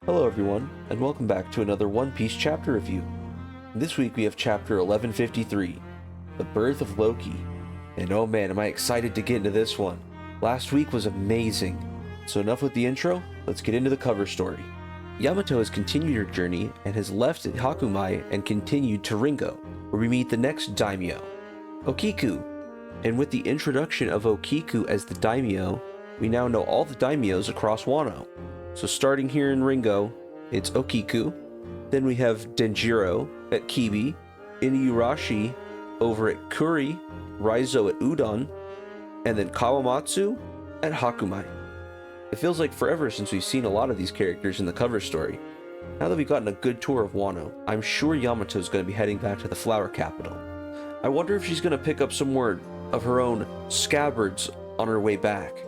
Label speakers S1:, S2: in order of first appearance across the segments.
S1: Hello everyone, and welcome back to another One Piece chapter review. This week we have chapter 1153, The Birth of Loki. And oh man, am I excited to get into this one. Last week was amazing. So enough with the intro, let's get into the cover story. Yamato has continued her journey and has left Hakumai and continued to Ringo, where we meet the next daimyo, Okiku. And with the introduction of Okiku as the daimyo, we now know all the daimyos across Wano. So starting here in Ringo, it's Okiku, then we have Denjiro at Kibi, Inuyarashi over at Kuri, Raizo at Udon, and then Kawamatsu at Hakumai. It feels like forever since we've seen a lot of these characters in the cover story. Now that we've gotten a good tour of Wano, I'm sure Yamato's going to be heading back to the flower capital. I wonder if she's going to pick up some more of her own scabbards on her way back.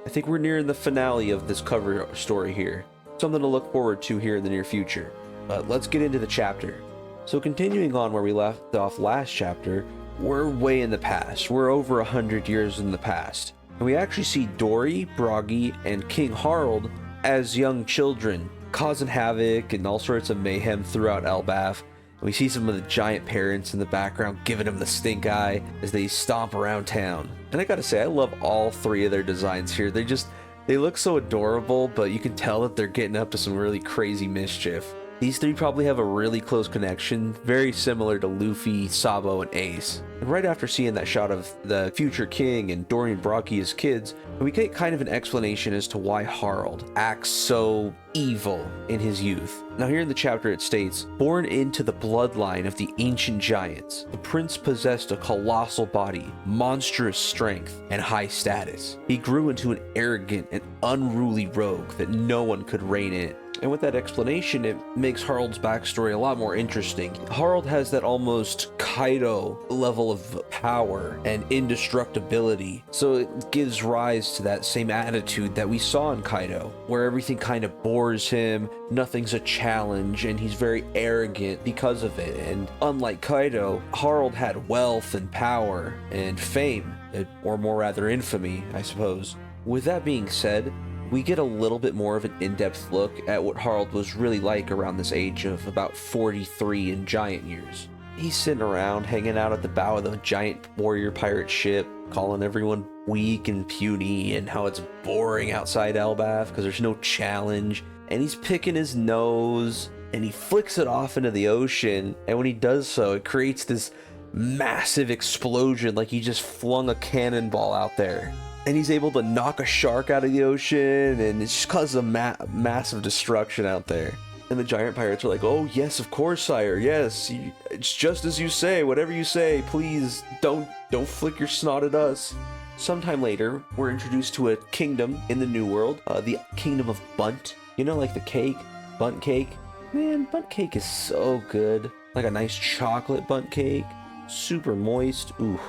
S1: I think we're nearing the finale of this cover story here. Something to look forward to here in the near future. But let's get into the chapter. So continuing on where we left off last chapter, we're way in the past. We're over 100 years in the past. And we actually see Dory, Bragi, and King Harald as young children, causing havoc and all sorts of mayhem throughout Elbaph. We see some of the giant parents in the background giving them the stink eye as they stomp around town. And I gotta say, I love all three of their designs here. They look so adorable, but you can tell that they're getting up to some really crazy mischief. These three probably have a really close connection, very similar to Luffy, Sabo, and Ace. And right after seeing that shot of the future king and Dory and Bragi as kids, we get kind of an explanation as to why Harald acts so evil in his youth. Now here in the chapter it states, born into the bloodline of the ancient giants, the prince possessed a colossal body, monstrous strength, and high status. He grew into an arrogant and unruly rogue that no one could rein in. And with that explanation, it makes Harald's backstory a lot more interesting. Harald has that almost Kaido level of power and indestructibility, so it gives rise to that same attitude that we saw in Kaido, where everything kind of bores him, nothing's a challenge, and he's very arrogant because of it. And unlike Kaido, Harald had wealth and power and fame, or more rather infamy, I suppose. With that being said, we get a little bit more of an in-depth look at what Harald was really like around this age of about 43 in giant years. He's sitting around, hanging out at the bow of the giant warrior pirate ship, calling everyone weak and puny and how it's boring outside Elbaph because there's no challenge. And he's picking his nose and he flicks it off into the ocean. And when he does so, it creates this massive explosion like he just flung a cannonball out there. And he's able to knock a shark out of the ocean, and it just causes a massive destruction out there. And the giant pirates are like, oh yes, of course, sire, yes, it's just as you say, whatever you say, please, don't flick your snot at us. Sometime later, we're introduced to a kingdom in the New World, the kingdom of Bunt. You know, like the cake, Bunt cake? Man, Bunt cake is so good. Like a nice chocolate Bunt cake, super moist, ooh.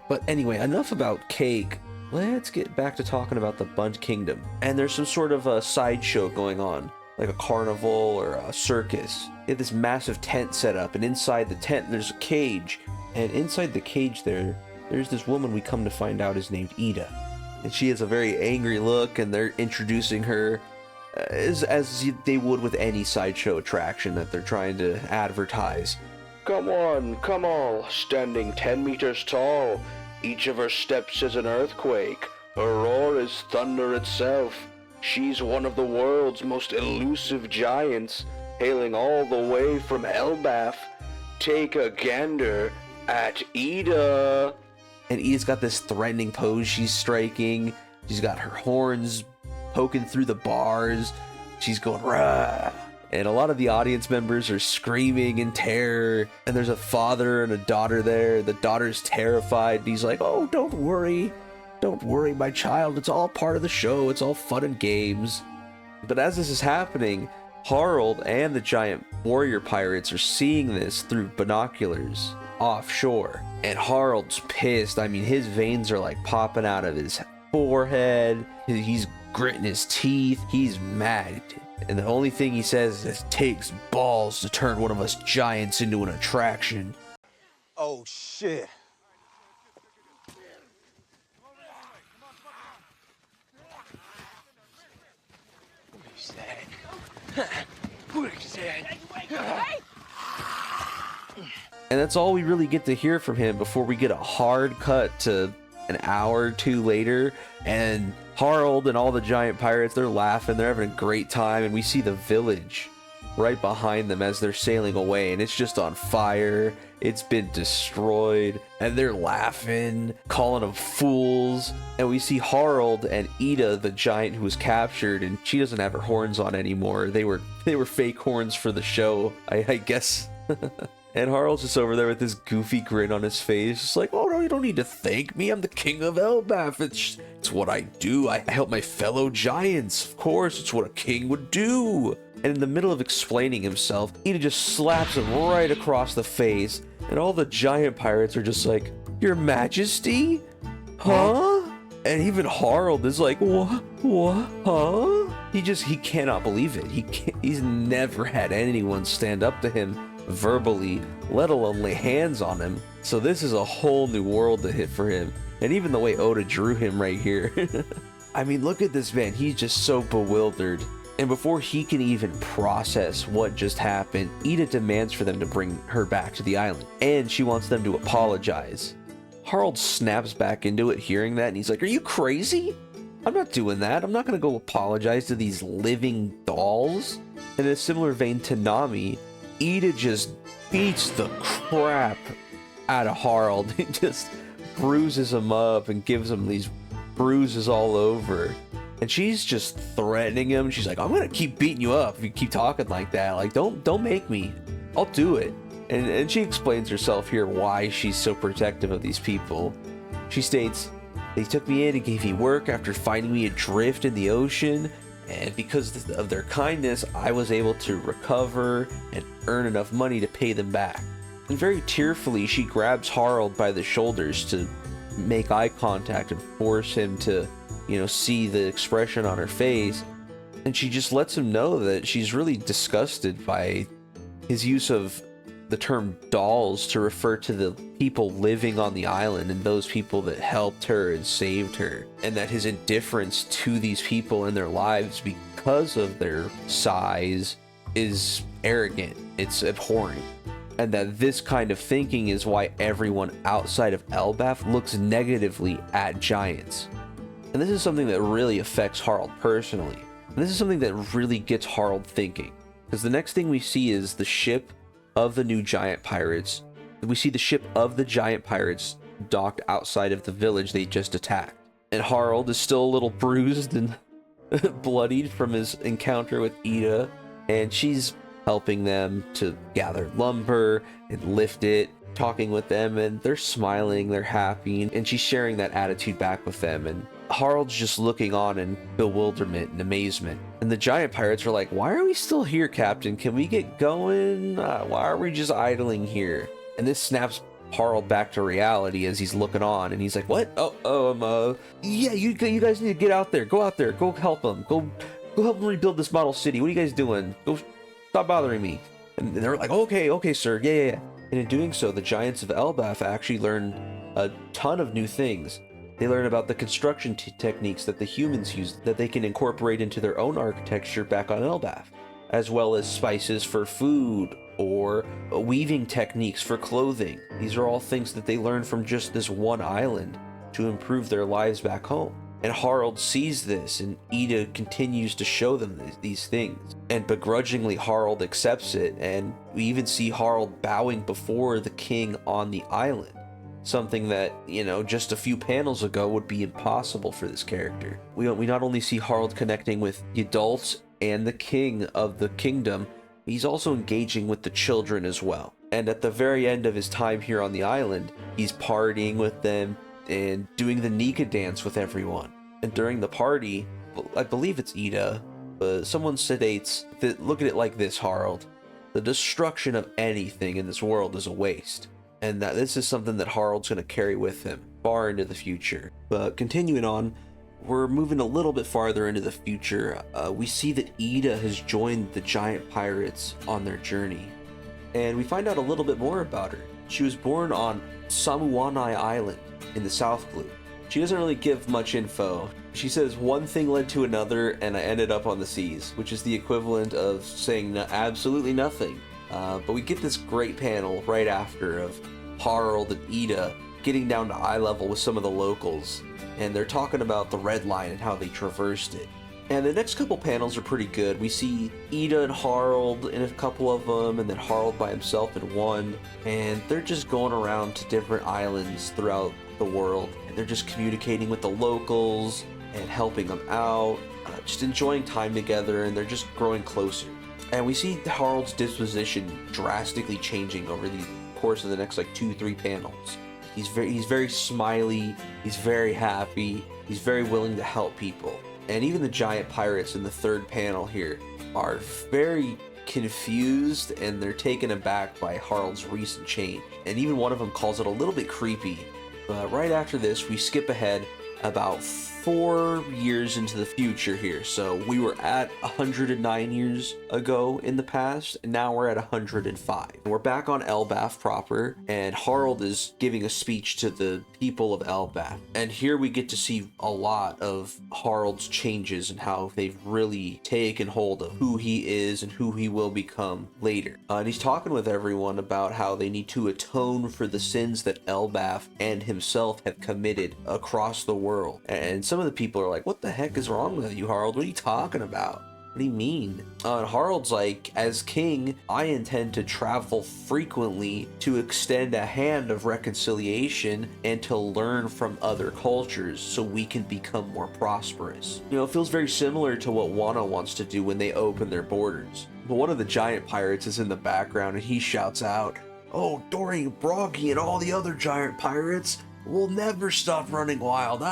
S1: But anyway, enough about cake. Let's get back to talking about the Bunt Kingdom. And there's some sort of a sideshow going on, like a carnival or a circus. They have this massive tent set up, and inside the tent there's a cage. And inside the cage there's this woman we come to find out is named Ida. And she has a very angry look, and they're introducing her as they would with any sideshow attraction that they're trying to advertise. Come on, standing 10 meters tall. Each of her steps is an earthquake. Her roar is thunder itself. She's one of the world's most elusive giants, hailing all the way from Elbaph. Take a gander at Ida. And Ida's got this threatening pose she's striking. She's got her horns poking through the bars. She's going, rah. And a lot of the audience members are screaming in terror. And there's a father and a daughter there. The daughter's terrified. And he's like, oh, don't worry. Don't worry, my child. It's all part of the show. It's all fun and games. But as this is happening, Harald and the giant warrior pirates are seeing this through binoculars offshore. And Harald's pissed. I mean, his veins are like popping out of his forehead. He's gritting his teeth. He's mad. And the only thing he says is it takes balls to turn one of us giants into an attraction.
S2: Oh shit. What is that?
S1: And that's all we really get to hear from him before we get a hard cut to an hour or two later, and Harald and all the giant pirates, they're laughing, they're having a great time, and we see the village right behind them as they're sailing away, and it's just on fire. It's been destroyed, and they're laughing, calling them fools. And we see Harald and Ida, the giant who was captured, and she doesn't have her horns on anymore. They were fake horns for the show, I guess. And Harald's just over there with this goofy grin on his face, just like, oh no, you don't need to thank me. I'm the king of Elbaph. It's what I do. I help my fellow giants. Of course, it's what a king would do. And in the middle of explaining himself, Ida just slaps him right across the face, and all the giant pirates are just like, Your Majesty? Huh? And even Harald is like, what? Huh? He cannot believe it. He's never had anyone stand up to him verbally, let alone lay hands on him. So this is a whole new world to hit for him. And even the way Oda drew him right here. I mean, look at this man. He's just so bewildered. And before he can even process what just happened, Ida demands for them to bring her back to the island. And she wants them to apologize. Harald snaps back into it hearing that, and he's like, are you crazy? I'm not doing that. I'm not going to go apologize to these living dolls. And in a similar vein to Nami, Ida just beats the crap out of Harald. He just bruises him up and gives him these bruises all over. And she's just threatening him. She's like, I'm gonna keep beating you up if you keep talking like that. Like, don't make me. I'll do it. And she explains herself here why she's so protective of these people. She states, they took me in and gave me work after finding me adrift in the ocean. And because of their kindness, I was able to recover and earn enough money to pay them back. And very tearfully, she grabs Harald by the shoulders to make eye contact and force him to, see the expression on her face. And she just lets him know that she's really disgusted by his use of the term dolls to refer to the people living on the island and those people that helped her and saved her, and that his indifference to these people and their lives because of their size is arrogant, it's abhorrent, and that this kind of thinking is why everyone outside of Elbaph looks negatively at giants. And this is something that really affects Harald personally, and this is something that really gets Harald thinking, because the next thing we see is the ship of the new giant pirates. We see the ship of the giant pirates docked outside of the village they just attacked. And Harald is still a little bruised and bloodied from his encounter with Ida, and she's helping them to gather lumber and lift it, talking with them, and they're smiling, they're happy, and she's sharing that attitude back with them. And Harald's just looking on in bewilderment and amazement. And the giant pirates are like, why are we still here, Captain? Can we get going? Why are we just idling here? And this snaps Harald back to reality as he's looking on, and he's like, what? Yeah, you guys need to get out there. Go out there. Go help them. Go help them rebuild this model city. What are you guys doing? Go stop bothering me. And they're like, okay, sir. Yeah. And in doing so, the giants of Elbaph actually learn a ton of new things. They learn about the construction techniques that the humans use that they can incorporate into their own architecture back on Elbaph, as well as spices for food or weaving techniques for clothing. These are all things that they learn from just this one island to improve their lives back home. And Harald sees this, and Ida continues to show them these things. And begrudgingly, Harald accepts it, and we even see Harald bowing before the king on the island. Something that, just a few panels ago would be impossible for this character. We not only see Harald connecting with the adults and the king of the kingdom, he's also engaging with the children as well. And at the very end of his time here on the island, he's partying with them and doing the Nika dance with everyone. And during the party, I believe it's Ida, someone states that, look at it like this, Harald. The destruction of anything in this world is a waste. And that this is something that Harald's going to carry with him far into the future. But continuing on, we're moving a little bit farther into the future. We see that Ida has joined the giant pirates on their journey. And we find out a little bit more about her. She was born on Samuanai Island in the South Blue. She doesn't really give much info. She says one thing led to another and I ended up on the seas, which is the equivalent of saying absolutely nothing. But we get this great panel right after of Harald and Ida getting down to eye level with some of the locals, and they're talking about the red line and how they traversed it. And the next couple panels are pretty good. We see Ida and Harald in a couple of them, and then Harald by himself in one, and they're just going around to different islands throughout the world, and they're just communicating with the locals and helping them out, just enjoying time together, and they're just growing closer. And we see Harald's disposition drastically changing over the course of the next like 2-3 panels. He's very smiley, he's very happy, he's very willing to help people. And even the giant pirates in the third panel here are very confused, and they're taken aback by Harald's recent change. And even one of them calls it a little bit creepy. But right after this, we skip ahead about 4 years into the future here. So we were at 109 years ago in the past, and now we're at 105. We're back on Elbaph proper, and Harald is giving a speech to the people of Elbaph. And here we get to see a lot of Harald's changes and how they've really taken hold of who he is and who he will become later. And he's talking with everyone about how they need to atone for the sins that Elbaph and himself have committed across the world. And some of the people are like, what the heck is wrong with you, Harald? What are you talking about? What do you mean? And Harald's like, as king, I intend to travel frequently to extend a hand of reconciliation and to learn from other cultures so we can become more prosperous. You know, it feels very similar to what Wano wants to do when they open their borders. But one of the giant pirates is in the background and he shouts out, "Oh, Dorian Broggy and all the other giant pirates will never stop running wild."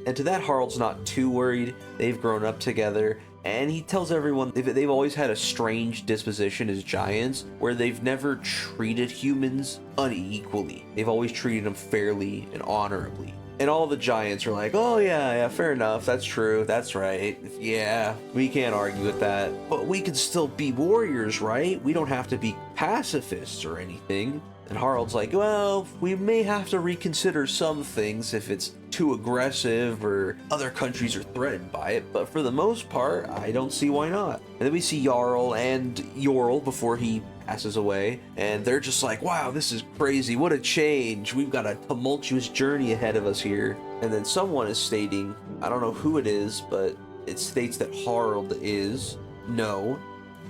S1: And to that, Harald's not too worried. They've grown up together, and he tells everyone they've always had a strange disposition as giants, where they've never treated humans unequally. They've always treated them fairly and honorably. And all the giants are like, oh yeah, fair enough, that's true, that's right. Yeah, we can't argue with that. But we can still be warriors, right? We don't have to be pacifists or anything. And Harald's like, well, we may have to reconsider some things if it's too aggressive or other countries are threatened by it, but for the most part, I don't see why not. And then we see Jarl and Jorl before he passes away, and they're just like, wow, this is crazy, what a change. We've got a tumultuous journey ahead of us here. And then someone is stating, I don't know who it is, but it states that Harald is, no,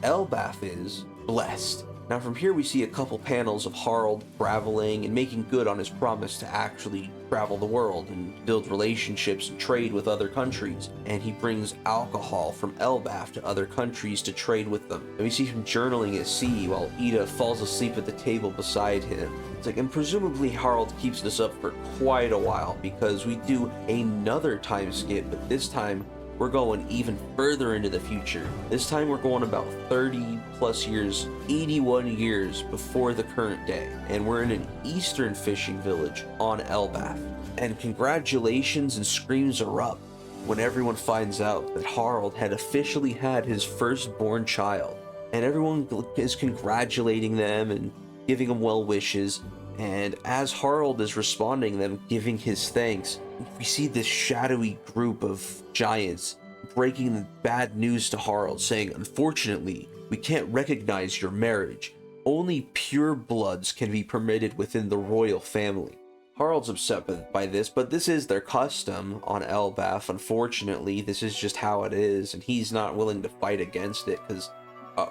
S1: Elbaph is, blessed. Now from here we see a couple panels of Harald traveling and making good on his promise to actually travel the world and build relationships and trade with other countries. And he brings alcohol from Elbaph to other countries to trade with them. And we see him journaling at sea while Ida falls asleep at the table beside him. It's like, and presumably Harald keeps this up for quite a while because we do another time skip, but this time we're going even further into the future. This time we're going about 30 plus years, 81 years before the current day. And we're in an eastern fishing village on Elbaph. And congratulations and screams are up when everyone finds out that Harald had officially had his firstborn child. And everyone is congratulating them and giving them well wishes. And as Harald is responding them, giving his thanks, we see this shadowy group of giants breaking the bad news to Harald, saying, unfortunately, we can't recognize your marriage. Only pure bloods can be permitted within the royal family. Harald's upset by this, but this is their custom on Elbaph. Unfortunately, this is just how it is, and he's not willing to fight against it because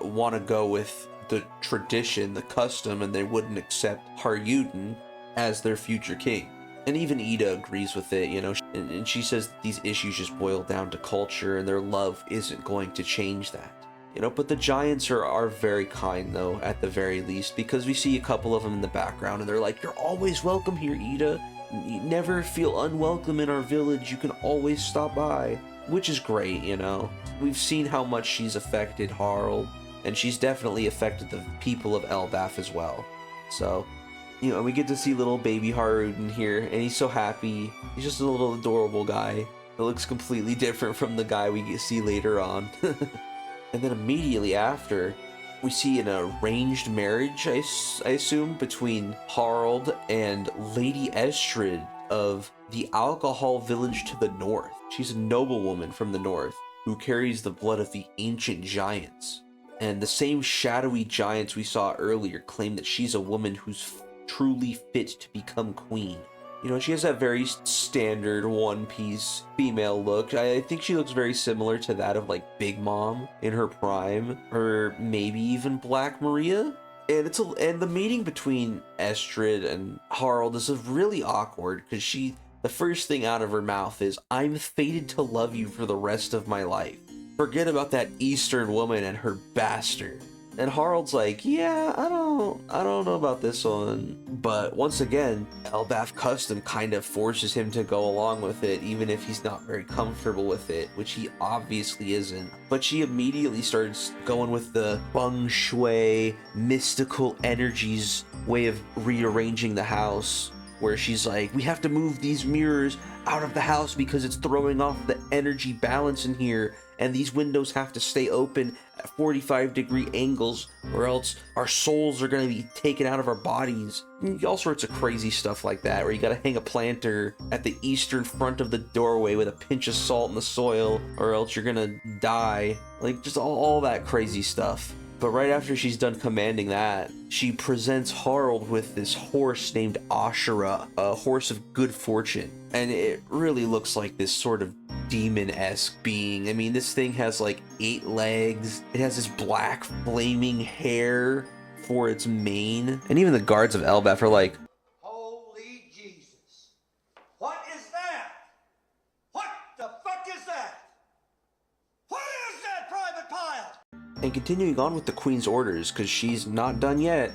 S1: want to go with the tradition, the custom, and they wouldn't accept Haryuden as their future king. And even Ida agrees with it, you know, and she says that these issues just boil down to culture and their love isn't going to change that. You know, but the giants are very kind, though, at the very least, because we see a couple of them in the background and they're like, you're always welcome here, Ida. You never feel unwelcome in our village. You can always stop by, which is great, you know. We've seen how much she's affected Harald, and she's definitely affected the people of Elbaph as well. So, you know, we get to see little baby Haryuden here, and he's so happy. He's just a little adorable guy that looks completely different from the guy we see later on. And then immediately after, we see an arranged marriage, I assume, between Harald and Lady Estrid. of the alcohol village to the north. She's a noblewoman from the north who carries the blood of the ancient giants. And the same shadowy giants we saw earlier claim that she's a woman who's truly fit to become queen. You know, she has that very standard One Piece female look. I think she looks very similar to that of like Big Mom in her prime, or maybe even Black Maria. And the meeting between Estrid and Harald is really awkward because the first thing out of her mouth is, "I'm fated to love you for the rest of my life. Forget about that Eastern woman and her bastard." And Harald's like, "Yeah, I don't know about this one." But once again, Elbaph custom kind of forces him to go along with it, even if he's not very comfortable with it, which he obviously isn't. But she immediately starts going with the feng shui, mystical energies way of rearranging the house, where she's like, "We have to move these mirrors out of the house because it's throwing off the energy balance in here, and these windows have to stay open at 45-degree angles or else our souls are going to be taken out of our bodies." All sorts of crazy stuff like that, where you got to hang a planter at the eastern front of the doorway with a pinch of salt in the soil or else you're going to die. Like, just all that crazy stuff. But right after she's done commanding that, she presents Harald with this horse named Ashura, a horse of good fortune. And it really looks like this sort of demon-esque being. I mean, this thing has like 8 legs. It has this black flaming hair for its mane. And even the guards of Elbaph are like,
S2: Holy Jesus. What is that? What the fuck is that? What is that, Private Pile?
S1: and continuing on with the Queen's orders, because she's not done yet,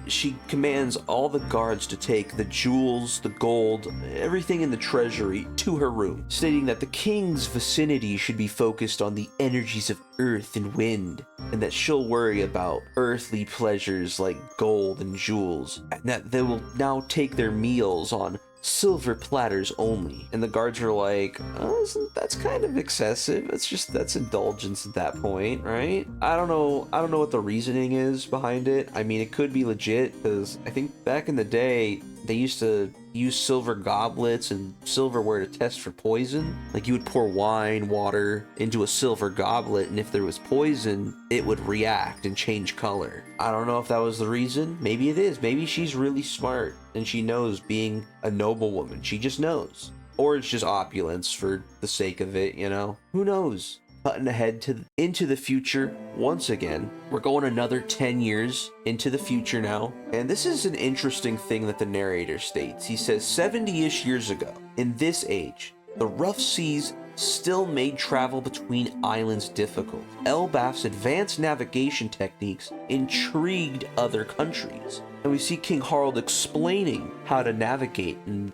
S1: she commands all the guards to take the jewels, the gold, everything in the treasury to her room, stating that the king's vicinity should be focused on the energies of earth and wind, and that she'll worry about earthly pleasures like gold and jewels, and that they will now take their meals on silver platters only. And the guards are like, oh, that's kind of excessive. That's indulgence at that point, right? I don't know what the reasoning is behind it. I mean, it could be legit, because I think back in the day they used to use silver goblets and silverware to test for poison. Like, you would pour wine, water into a silver goblet, and if there was poison, it would react and change color. I don't know if that was the reason. Maybe it is. Maybe she's really smart and she knows, being a noblewoman. She just knows. Or it's just opulence for the sake of it, you know? Who knows? Cutting ahead into the future once again. We're going another 10 years into the future now. And this is an interesting thing that the narrator states. He says, 70-ish years ago, in this age, the rough seas still made travel between islands difficult. Elbaph's advanced navigation techniques intrigued other countries. And we see King Harald explaining how to navigate in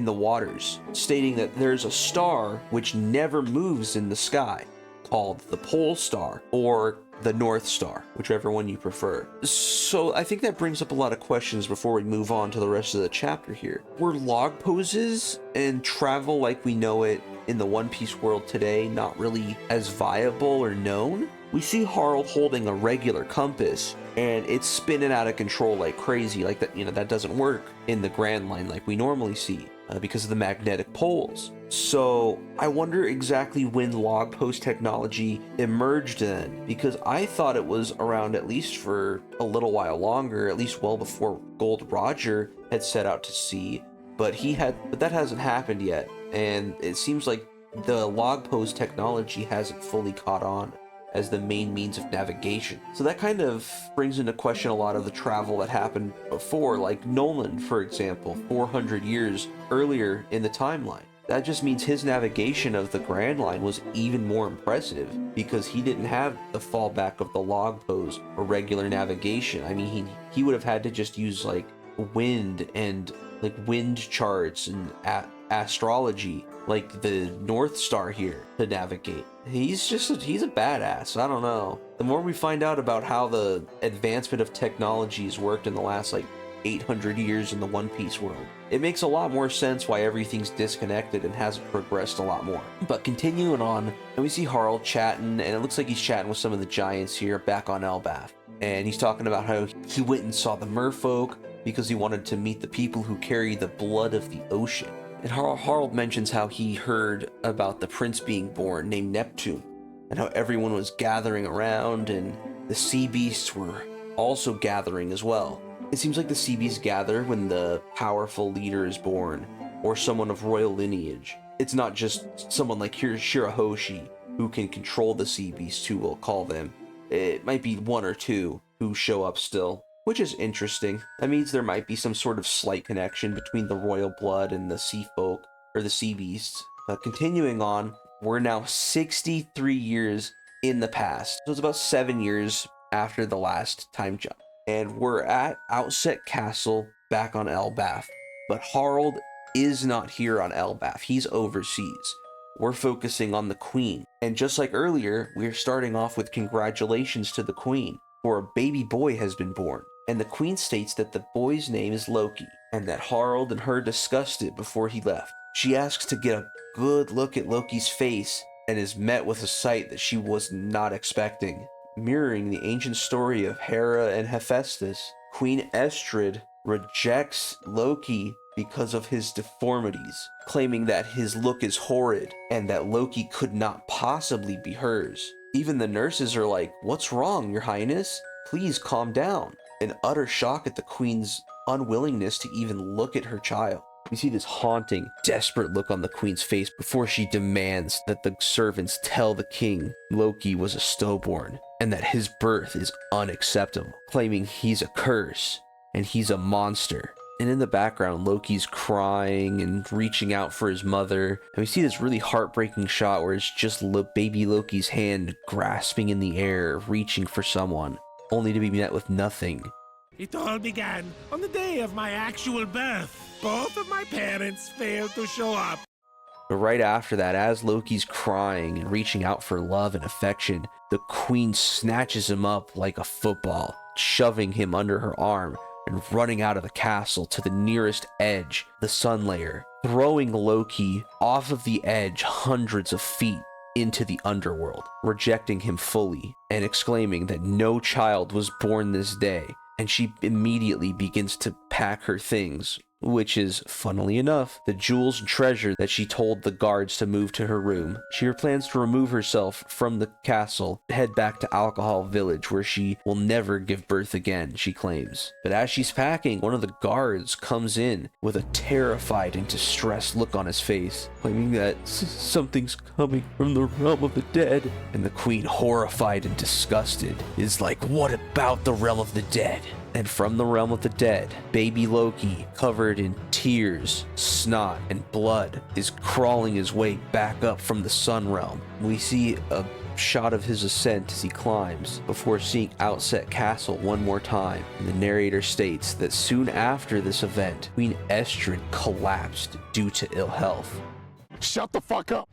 S1: the waters, stating that there's a star which never moves in the sky, called the Pole Star, or the North Star, whichever one you prefer. So I think that brings up a lot of questions before we move on to the rest of the chapter here. Were log poses and travel like we know it in the One Piece world today not really as viable or known? We see Harald holding a regular compass, and it's spinning out of control like crazy. Like that, that doesn't work in the Grand Line like we normally see because of the magnetic poles. So I wonder exactly when log post technology emerged then, because I thought it was around at least for a little while longer, at least well before Gold Roger had set out to sea, but that hasn't happened yet, and it seems like the log post technology hasn't fully caught on as the main means of navigation. So that kind of brings into question a lot of the travel that happened before, like Nolan, for example, 400 years earlier in the timeline. That just means his navigation of the Grand Line was even more impressive, because he didn't have the fallback of the log pose or regular navigation. I mean, he would have had to just use like wind and like wind charts and astrology, like the North Star here, to navigate. He's a badass. I don't know. The more we find out about how the advancement of technologies worked in the last 800 years in the One Piece world, it makes a lot more sense why everything's disconnected and hasn't progressed a lot more. But continuing on, and we see Harald chatting, and it looks like he's chatting with some of the giants here back on Elbaph. And he's talking about how he went and saw the merfolk because he wanted to meet the people who carry the blood of the ocean. And Harald mentions how he heard about the prince being born named Neptune, and how everyone was gathering around, and the sea beasts were also gathering as well. It seems like the sea beasts gather when the powerful leader is born, or someone of royal lineage. It's not just someone like Shirahoshi who can control the sea beasts, who will call them. It might be one or two who show up still, which is interesting. That means there might be some sort of slight connection between the royal blood and the sea folk, or the sea beasts. Continuing on, we're now 63 years in the past. So it's about 7 years after the last time jump. And we're at Outset Castle back on Elbaph. But Harald is not here on Elbaph. He's overseas. We're focusing on the queen. And just like earlier, we're starting off with congratulations to the queen, for a baby boy has been born. And the queen states that the boy's name is Loki, and that Harald and her discussed it before he left. She asks to get a good look at Loki's face, and is met with a sight that she was not expecting. Mirroring the ancient story of Hera and Hephaestus, Queen Estrid rejects Loki because of his deformities, claiming that his look is horrid and that Loki could not possibly be hers. Even the nurses are like, "What's wrong, your highness? Please calm down." In utter shock at the queen's unwillingness to even look at her child. We see this haunting, desperate look on the queen's face before she demands that the servants tell the king Loki was a stillborn and that his birth is unacceptable, claiming he's a curse and he's a monster. And in the background, Loki's crying and reaching out for his mother. And we see this really heartbreaking shot where it's just baby Loki's hand grasping in the air, reaching for someone, only to be met with nothing.
S3: It all began on the day of my actual birth. Both of my parents failed to show up.
S1: But right after that, as Loki's crying and reaching out for love and affection, the queen snatches him up like a football, shoving him under her arm and running out of the castle to the nearest edge, the sun layer, throwing Loki off of the edge hundreds of feet into the underworld, rejecting him fully and exclaiming that no child was born this day. And she immediately begins to pack her things, which is, funnily enough, the jewels and treasure that she told the guards to move to her room. She plans to remove herself from the castle, head back to Alcohol Village, where she will never give birth again, she claims. But as she's packing, one of the guards comes in with a terrified and distressed look on his face, claiming that something's coming from the realm of the dead. And the queen, horrified and disgusted, is like, "What about the realm of the dead?" And from the realm of the dead, baby Loki, covered in tears, snot, and blood, is crawling his way back up from the sun realm. We see a shot of his ascent as he climbs, before seeing Outset Castle one more time. And the narrator states that soon after this event, Queen Estrid collapsed due to ill health.
S4: Shut the fuck up.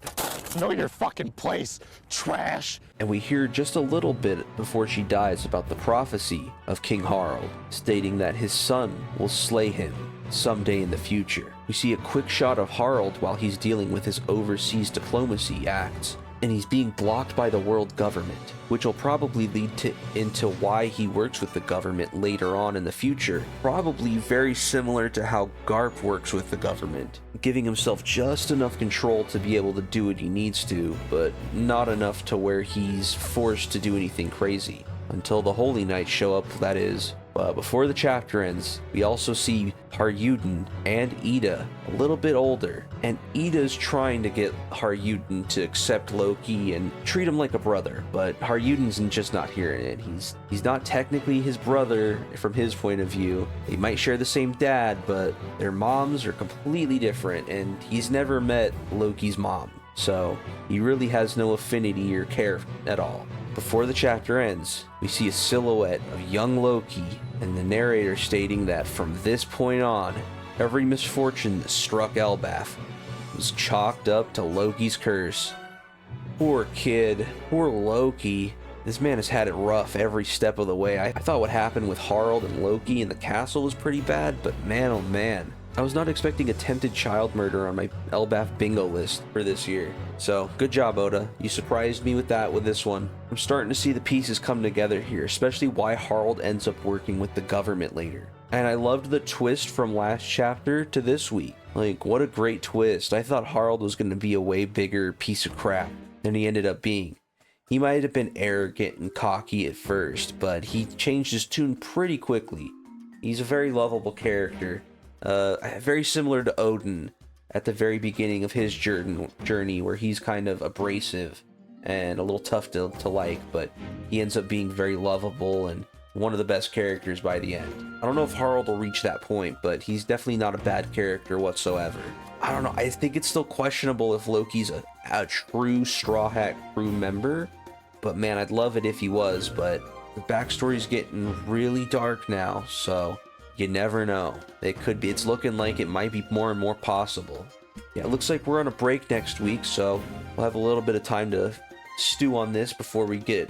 S4: Know your fucking place, trash.
S1: And we hear just a little bit before she dies about the prophecy of King Harald, stating that his son will slay him someday in the future. We see a quick shot of Harald while he's dealing with his overseas diplomacy acts, and he's being blocked by the world government, which will probably lead into why he works with the government later on in the future. Probably very similar to how Garp works with the government, giving himself just enough control to be able to do what he needs to, but not enough to where he's forced to do anything crazy. Until the Holy Knights show up, that is. But before the chapter ends, we also see Haryuden and Ida a little bit older, and Ida's trying to get Haryuden to accept Loki and treat him like a brother, but Haryuden's just not hearing it. He's not technically his brother from his point of view. They might share the same dad, but their moms are completely different, and he's never met Loki's mom, so he really has no affinity or care at all. Before the chapter ends, we see a silhouette of young Loki, and the narrator stating that from this point on, every misfortune that struck Elbaph was chalked up to Loki's curse. Poor kid, poor Loki. This man has had it rough every step of the way. I thought what happened with Harald and Loki in the castle was pretty bad, but man oh man. I was not expecting attempted child murder on my Elbaph bingo list for this year. So, good job, Oda. You surprised me with this one. I'm starting to see the pieces come together here, especially why Harald ends up working with the government later. And I loved the twist from last chapter to this week, Like, what a great twist. I thought Harald was going to be a way bigger piece of crap than he ended up being. He might have been arrogant and cocky at first, but he changed his tune pretty quickly. He's a very lovable character, very similar to Odin at the very beginning of his journey, where he's kind of abrasive and a little tough to like, but he ends up being very lovable and one of the best characters by the end. I don't know if Harald will reach that point, but he's definitely not a bad character whatsoever. I don't know, I think it's still questionable if Loki's a true Straw Hat crew member, but man, I'd love it if he was, but the backstory's getting really dark now, so you never know. It could be, it's looking like it might be more and more possible. Yeah, it looks like we're on a break next week, so we'll have a little bit of time to stew on this before we get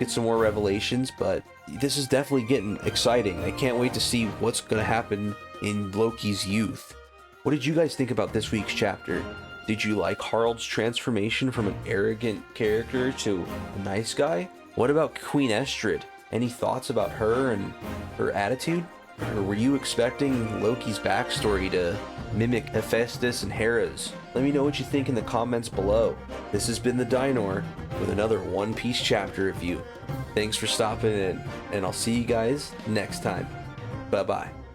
S1: some more revelations, but this is definitely getting exciting. I can't wait to see what's going to happen in Loki's youth. What did you guys think about this week's chapter? Did you like Harald's transformation from an arrogant character to a nice guy? What about Queen Estrid? Any thoughts about her and her attitude? Or were you expecting Loki's backstory to mimic Hephaestus and Hera's? Let me know what you think in the comments below. This has been the Dinoaur with another One Piece chapter review. Thanks for stopping in, and I'll see you guys next time. Bye-bye.